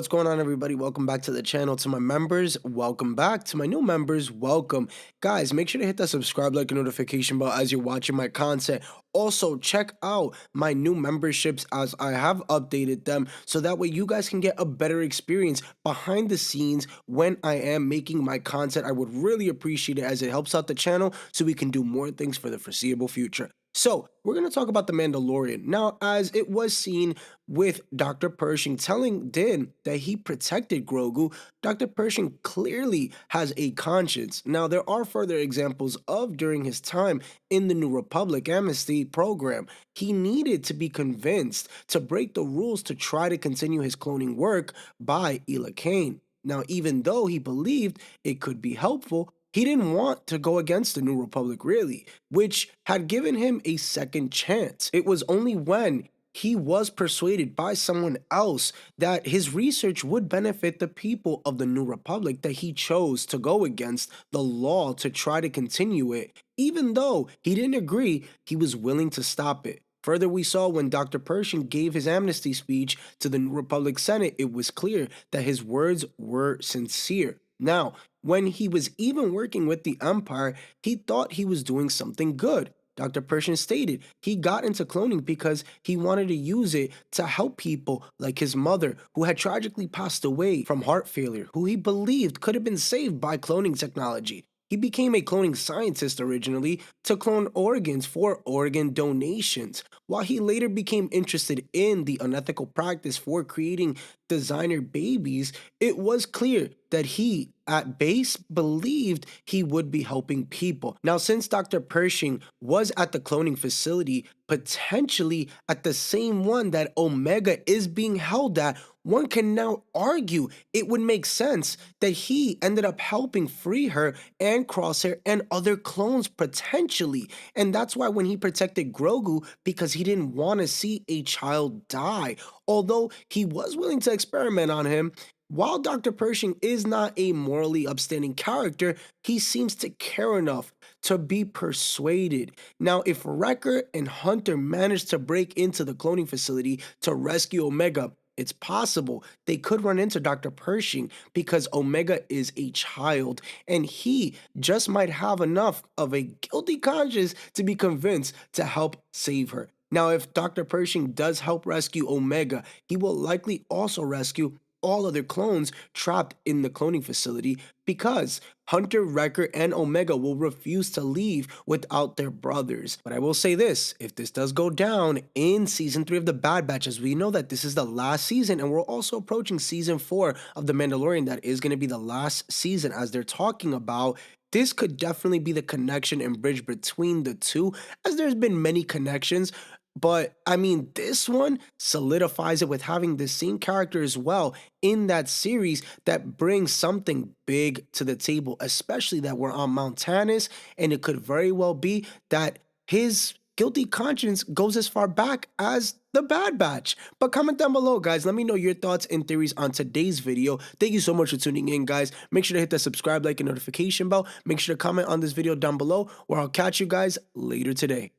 What's going on, everybody? Welcome back to the channel. To my members, welcome back. To my new members, welcome. Guys, make sure to hit that subscribe, like, and notification bell as you're watching my content. Also, check out my new memberships as I have updated them so that way you guys can get a better experience behind the scenes when I am making my content. I would really appreciate it as it helps out the channel so we can do more things for the foreseeable future. So, we're going to talk about the Mandalorian. Now, as it was seen with Dr. Pershing telling Din that he protected Grogu, Dr. Pershing clearly has a conscience. Now, there are further examples of during his time in the New Republic Amnesty program. He needed to be convinced to break the rules to try to continue his cloning work by Ela Kane. Now, even though he believed it could be helpful, he didn't want to go against the New Republic, really, which had given him a second chance. It was only when he was persuaded by someone else that his research would benefit the people of the New Republic that he chose to go against the law to try to continue it. Even though he didn't agree, he was willing to stop it. Further, we saw when Dr. Pershing gave his amnesty speech to the New Republic Senate, it was clear that his words were sincere. Now, when he was even working with the Empire, he thought he was doing something good. Dr. Pershing stated he got into cloning because he wanted to use it to help people like his mother, who had tragically passed away from heart failure, who he believed could have been saved by cloning technology. He became a cloning scientist originally to clone organs for organ donations, while he later became interested in the unethical practice for creating designer babies. It was clear that he, at base, believed he would be helping people. Now, since Dr. Pershing was at the cloning facility, potentially at the same one that Omega is being held at, one can now argue it would make sense that he ended up helping free her and Crosshair and other clones potentially. And that's why when he protected Grogu, because he didn't want to see a child die, although he was willing to experiment on him. While Dr. Pershing is not a morally upstanding character, he seems to care enough to be persuaded. Now, if Wrecker and Hunter managed to break into the cloning facility to rescue Omega, it's possible they could run into Dr. Pershing because Omega is a child and he just might have enough of a guilty conscience to be convinced to help save her. Now, if Dr. Pershing does help rescue Omega, he will likely also rescue all other clones trapped in the cloning facility because Hunter, Wrecker, and Omega will refuse to leave without their brothers. But I will say this, if this does go down in Season 3 of The Bad Batch, as we know that this is the last season, and we're also approaching Season 4 of The Mandalorian, that is going to be the last season as they're talking about, this could definitely be the connection and bridge between the two, as there's been many connections. But I mean, this one solidifies it with having the same character as well in that series that brings something big to the table, especially that we're on Mount Tannis, and it could very well be that his guilty conscience goes as far back as the Bad Batch. But comment down below, guys. Let me know your thoughts and theories on today's video. Thank you so much for tuning in, guys. Make sure to hit that subscribe, like, and notification bell. Make sure to comment on this video down below, or I'll catch you guys later today.